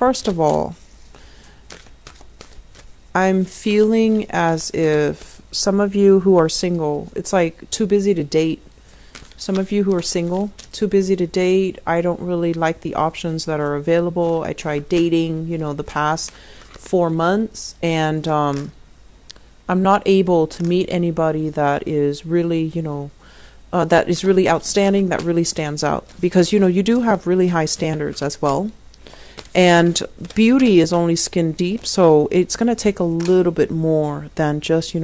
first of all, I'm feeling as if some of you who are single, it's like too busy to date. Some of you who are single, too busy to date. I don't really like the options that are available. I tried dating, the past 4 months, and I'm not able to meet anybody that is really, that is really outstanding, that really stands out. Because, you do have really high standards as well. And beauty is only skin deep, so it's going to take a little bit more than just,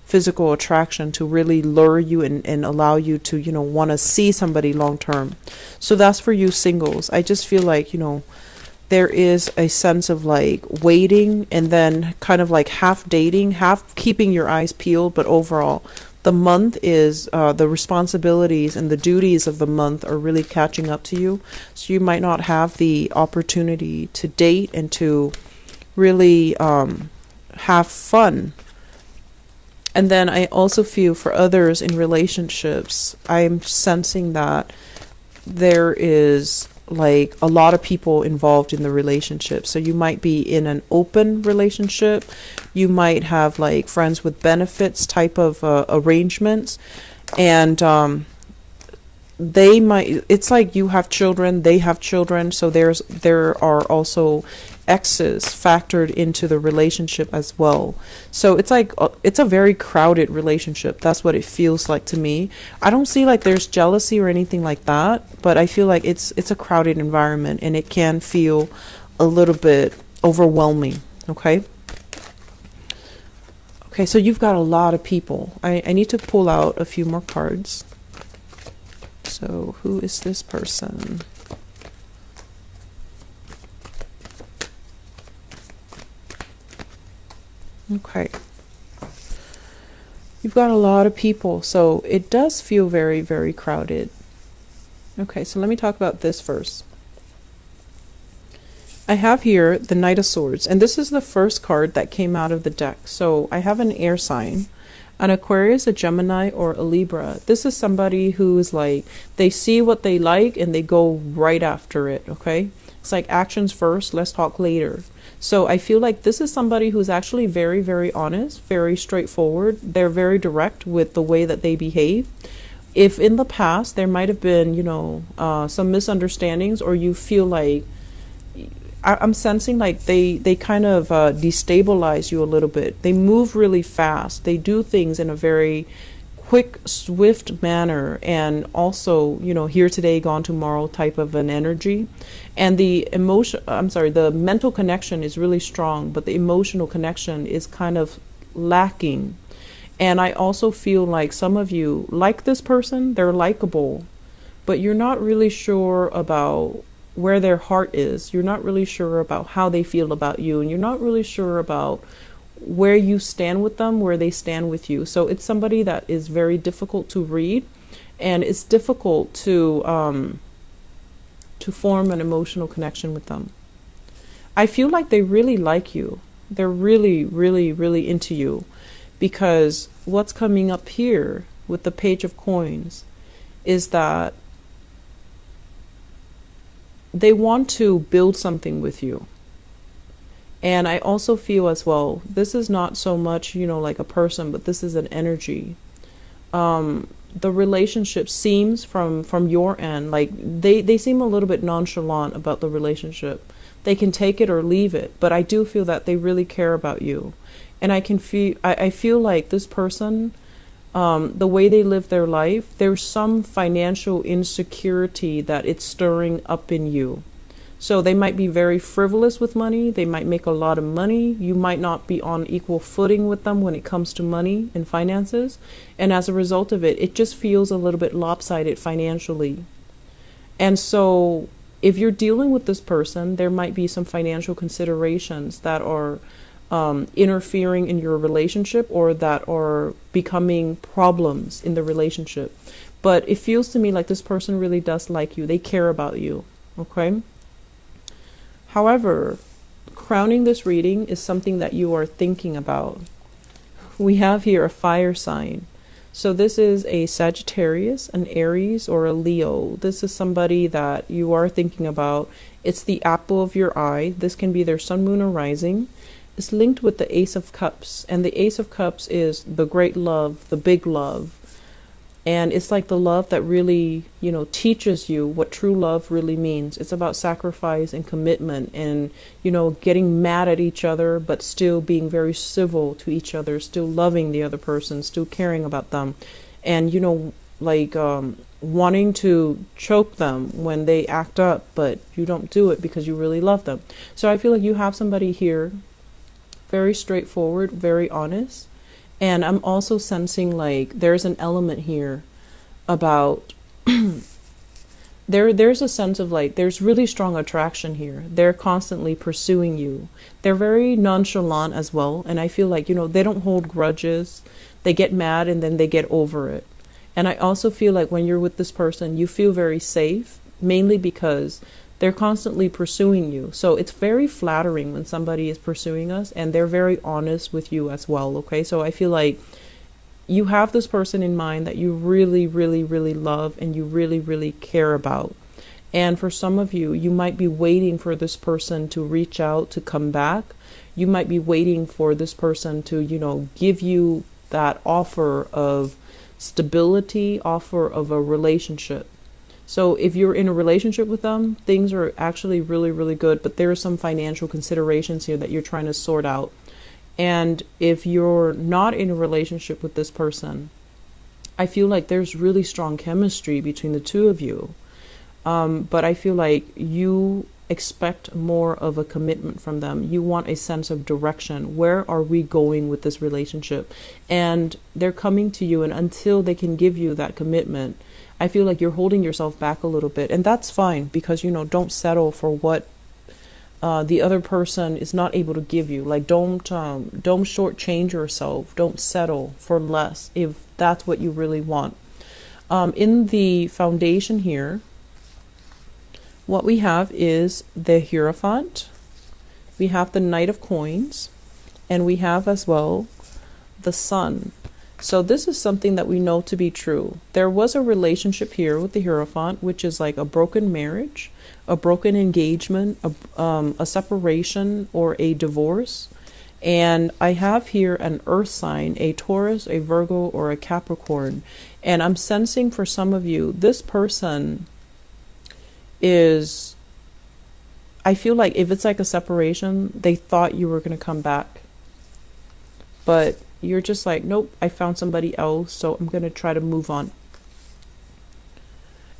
physical attraction to really lure you and allow you to, want to see somebody long term. So that's for you singles. I just feel like, there is a sense of like waiting and then kind of like half dating, half keeping your eyes peeled, but overall the month is the responsibilities and the duties of the month are really catching up to you. So you might not have the opportunity to date and to really have fun. And then I also feel for others in relationships, I'm sensing that there is like a lot of people involved in the relationship. So you might be in an open relationship. You might have like friends with benefits type of arrangements. And they might, it's like you have children, they have children. So there are also exes factored into the relationship as well. So it's like it's a very crowded relationship. That's what it feels like to me. I don't see like there's jealousy or anything like that, but I feel like it's a crowded environment and it can feel a little bit overwhelming. Okay, so you've got a lot of people. I need to pull out a few more cards. So who is this person? Okay. You've got a lot of people, so it does feel very, very crowded. Okay, so let me talk about this first. I have here the Knight of Swords, and this is the first card that came out of the deck. So I have an air sign, an Aquarius, a Gemini, or a Libra. This is somebody who is like, they see what they like and they go right after it, okay? It's like actions first, let's talk later. So I feel like this is somebody who's actually very, very honest, very straightforward. They're very direct with the way that they behave. If in the past there might have been, some misunderstandings, or you feel like, I'm sensing like they kind of destabilize you a little bit. They move really fast. They do things in a very quick, swift manner, and also, here today, gone tomorrow type of an energy. And the mental connection is really strong, but the emotional connection is kind of lacking. And I also feel like some of you like this person, they're likable, but you're not really sure about where their heart is. You're not really sure about how they feel about you, and you're not really sure about where you stand with them, where they stand with you. So it's somebody that is very difficult to read, and it's difficult to form an emotional connection with them. I feel like they really like you. They're really, really, really into you, because what's coming up here with the Page of Coins is that they want to build something with you. And I also feel as well, this is not so much, like a person, but this is an energy. The relationship seems from your end, like they seem a little bit nonchalant about the relationship. They can take it or leave it, but I do feel that they really care about you. And I feel like this person, the way they live their life, there's some financial insecurity that it's stirring up in you. So they might be very frivolous with money. They might make a lot of money. You might not be on equal footing with them when it comes to money and finances. And as a result of it, it just feels a little bit lopsided financially. And so if you're dealing with this person, there might be some financial considerations that are interfering in your relationship, or that are becoming problems in the relationship. But it feels to me like this person really does like you. They care about you. Okay? However, crowning this reading is something that you are thinking about. We have here a fire sign. So this is a Sagittarius, an Aries, or a Leo. This is somebody that you are thinking about. It's the apple of your eye. This can be their sun, moon, or rising. It's linked with the Ace of Cups. And the Ace of Cups is the great love, the big love. And it's like the love that really, teaches you what true love really means. It's about sacrifice and commitment and, getting mad at each other, but still being very civil to each other, still loving the other person, still caring about them. And, wanting to choke them when they act up, but you don't do it because you really love them. So I feel like you have somebody here, very straightforward, very honest. And I'm also sensing like there's an element here about there's a sense of like there's really strong attraction here. They're constantly pursuing you. They're very nonchalant as well. And I feel like, they don't hold grudges. They get mad and then they get over it. And I also feel like when you're with this person, you feel very safe, mainly because they're constantly pursuing you. So it's very flattering when somebody is pursuing us and they're very honest with you as well. Okay. So I feel like you have this person in mind that you really, really, really love and you really, really care about. And for some of you, you might be waiting for this person to reach out, to come back. You might be waiting for this person to, give you that offer of stability, offer of a relationship. So if you're in a relationship with them, things are actually really, really good, but there are some financial considerations here that you're trying to sort out. And if you're not in a relationship with this person, I feel like there's really strong chemistry between the two of you. But I feel like you expect more of a commitment from them. You want a sense of direction. Where are we going with this relationship? And they're coming to you, and until they can give you that commitment, I feel like you're holding yourself back a little bit. And that's fine, because, don't settle for what the other person is not able to give you. Like, don't shortchange yourself. Don't settle for less if that's what you really want. In the foundation here, what we have is the Hierophant, we have the Knight of Coins, and we have as well the Sun. So this is something that we know to be true. There was a relationship here with the Hierophant, which is like a broken marriage, a broken engagement, a separation, or a divorce. And I have here an earth sign, a Taurus, a Virgo, or a Capricorn. And I'm sensing for some of you, this person is, I feel like if it's like a separation, they thought you were going to come back. But you're just like, nope, I found somebody else, so I'm going to try to move on.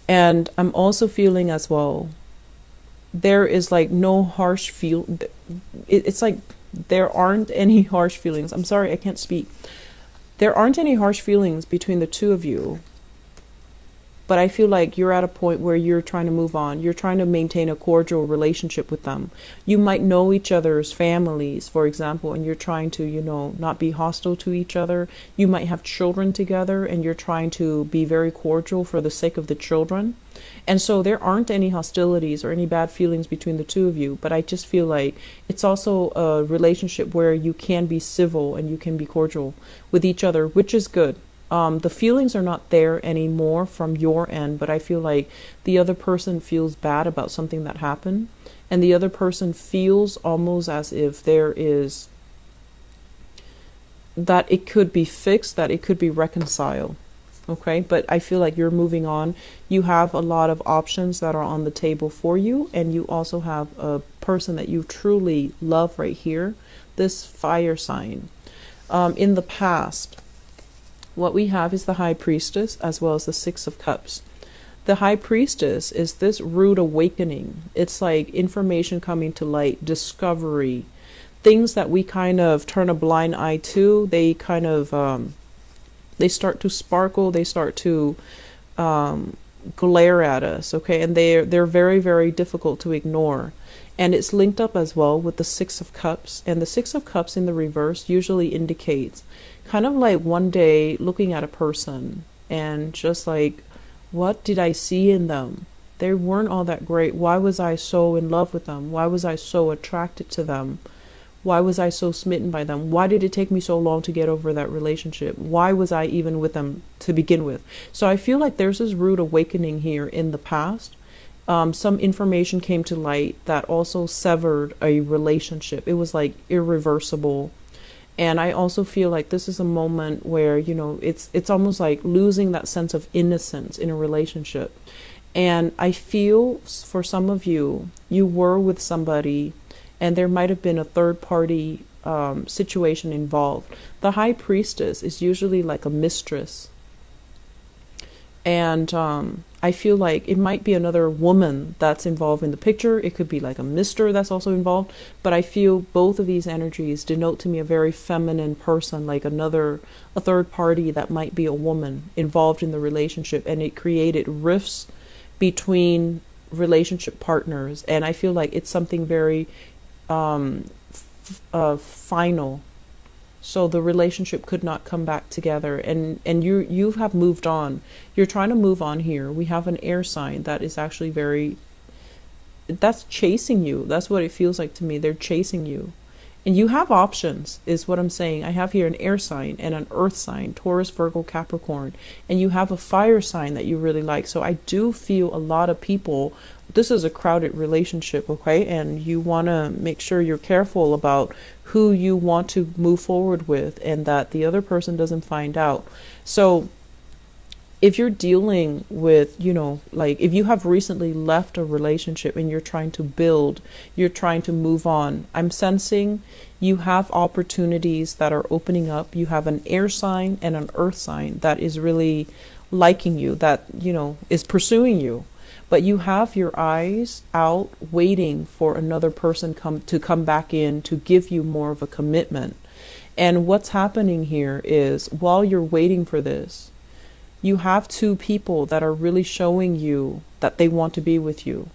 And I'm also feeling as well, there is like no harsh feel. It's like there aren't any harsh feelings. I'm sorry, I can't speak. There aren't any harsh feelings between the two of you. But I feel like you're at a point where you're trying to move on. You're trying to maintain a cordial relationship with them. You might know each other's families, for example, and you're trying to, not be hostile to each other. You might have children together and you're trying to be very cordial for the sake of the children. And so there aren't any hostilities or any bad feelings between the two of you. But I just feel like it's also a relationship where you can be civil and you can be cordial with each other, which is good. The feelings are not there anymore from your end, but I feel like the other person feels bad about something that happened, and the other person feels almost as if there is, that it could be fixed, that it could be reconciled. Okay, but I feel like you're moving on. You have a lot of options that are on the table for you, and you also have a person that you truly love right here, this fire sign. In the past, what we have is the High Priestess as well as the Six of Cups. The High Priestess is this rude awakening. It's like information coming to light, discovery, things that we kind of turn a blind eye to. They kind of, they start to sparkle. They start to glare at us, okay? And they're very, very difficult to ignore. And it's linked up as well with the Six of Cups. And the Six of Cups in the reverse usually indicates kind of like one day looking at a person and just like, what did I see in them? They weren't all that great. Why was I so in love with them? Why was I so attracted to them? Why was I so smitten by them? Why did it take me so long to get over that relationship? Why was I even with them to begin with? So I feel like there's this rude awakening here in the past. Some information came to light that also severed a relationship. It was like irreversible. And I also feel like this is a moment where, it's almost like losing that sense of innocence in a relationship. And I feel for some of you, you were with somebody and there might have been a third party situation involved. The high priestess is usually like a mistress. And I feel like it might be another woman that's involved in the picture. It could be like a mister that's also involved. But I feel both of these energies denote to me a very feminine person, like a third party that might be a woman involved in the relationship. And it created rifts between relationship partners. And I feel like it's something very final. So the relationship could not come back together, and you have moved on. You're trying to move on here. We have an air sign that is actually that's chasing you. That's what it feels like to me. They're chasing you. And you have options, is what I'm saying. I have here an air sign and an earth sign, Taurus, Virgo, Capricorn. And you have a fire sign that you really like. So I do feel a lot of people, this is a crowded relationship, okay? And you want to make sure you're careful about who you want to move forward with and that the other person doesn't find out. So if you're dealing with, like if you have recently left a relationship and you're trying to build, you're trying to move on, I'm sensing you have opportunities that are opening up. You have an air sign and an earth sign that is really liking you, that, is pursuing you. But you have your eyes out waiting for another person to come back in to give you more of a commitment. And what's happening here is while you're waiting for this, you have two people that are really showing you that they want to be with you.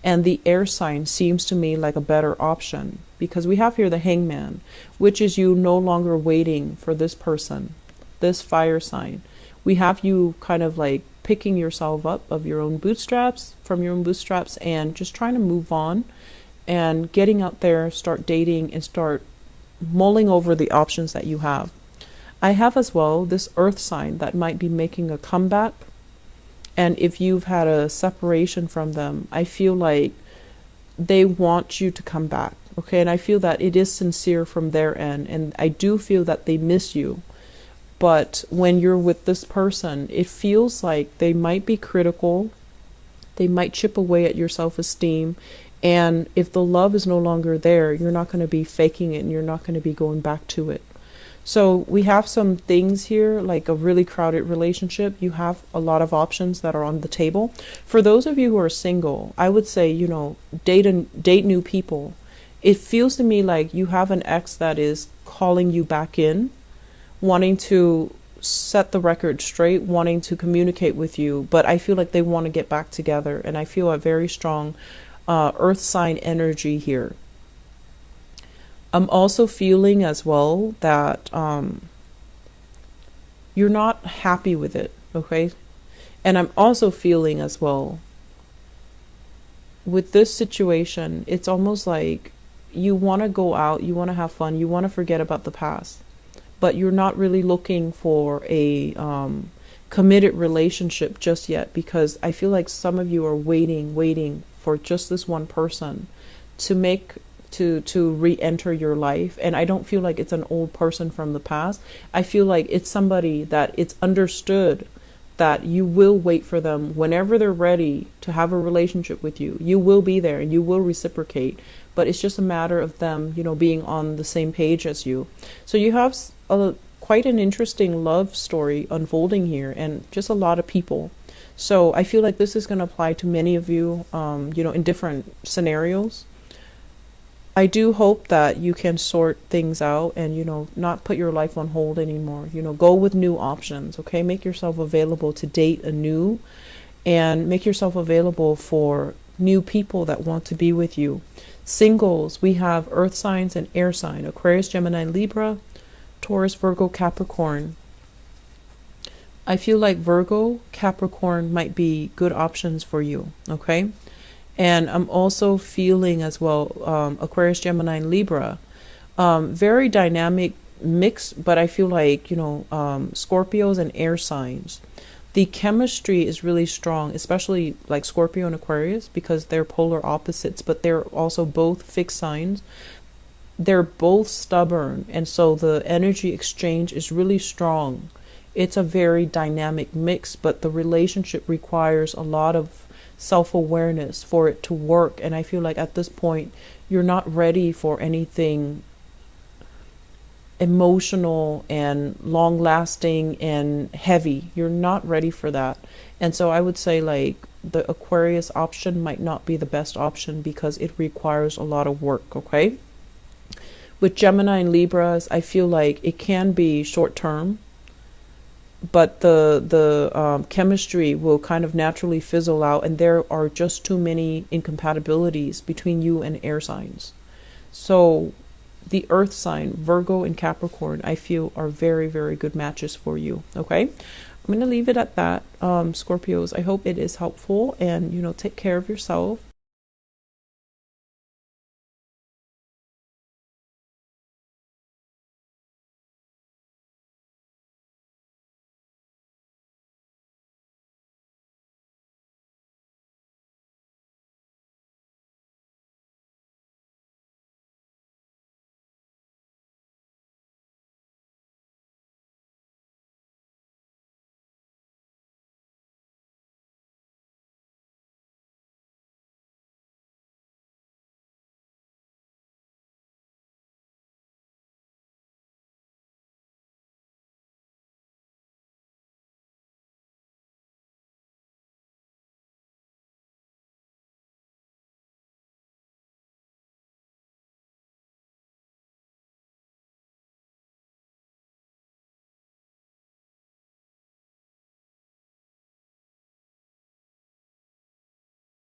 And the air sign seems to me like a better option because we have here the hangman, which is you no longer waiting for this person, this fire sign. We have you kind of like picking yourself up from your own bootstraps and just trying to move on and getting out there, start dating and start mulling over the options that you have. I have as well this earth sign that might be making a comeback. And if you've had a separation from them, I feel like they want you to come back. Okay. And I feel that it is sincere from their end. And I do feel that they miss you. But when you're with this person, it feels like they might be critical. They might chip away at your self-esteem. And if the love is no longer there, you're not going to be faking it and you're not going to be going back to it. So we have some things here, like a really crowded relationship. You have a lot of options that are on the table. For those of you who are single, I would say, date new people. It feels to me like you have an ex that is calling you back in, wanting to set the record straight, wanting to communicate with you. But I feel like they want to get back together. And I feel a very strong earth sign energy here. I'm also feeling as well that you're not happy with it, okay? And I'm also feeling as well with this situation, it's almost like you want to go out, you want to have fun, you want to forget about the past, but you're not really looking for a committed relationship just yet because I feel like some of you are waiting for just this one person to re-enter your life. And I don't feel like it's an old person from the past. I feel like it's somebody that it's understood that you will wait for them whenever they're ready to have a relationship with you. You will be there and you will reciprocate, but it's just a matter of them, being on the same page as you. So you have quite an interesting love story unfolding here and just a lot of people. So I feel like this is going to apply to many of you, in different scenarios. I do hope that you can sort things out and, not put your life on hold anymore. Go with new options, okay? Make yourself available to date anew and make yourself available for new people that want to be with you. Singles, we have earth signs and air sign, Aquarius, Gemini, Libra, Taurus, Virgo, Capricorn. I feel like Virgo, Capricorn might be good options for you, okay? And I'm also feeling as well, Aquarius, Gemini, and Libra. Very dynamic mix, but I feel like, Scorpios and air signs. The chemistry is really strong, especially like Scorpio and Aquarius, because they're polar opposites, but they're also both fixed signs. They're both stubborn, and so the energy exchange is really strong. It's a very dynamic mix, but the relationship requires a lot of self-awareness for it to work. And I feel like at this point you're not ready for anything emotional and long lasting and heavy. You're not ready for that. And so I would say like the Aquarius option might not be the best option because it requires a lot of work, okay? With Gemini and Libras, I feel like it can be short term, but the chemistry will kind of naturally fizzle out, and there are just too many incompatibilities between you and air signs. So the earth sign, Virgo and Capricorn, I feel are very, very good matches for you. Okay. I'm going to leave it at that. Scorpios, I hope it is helpful, and, take care of yourself.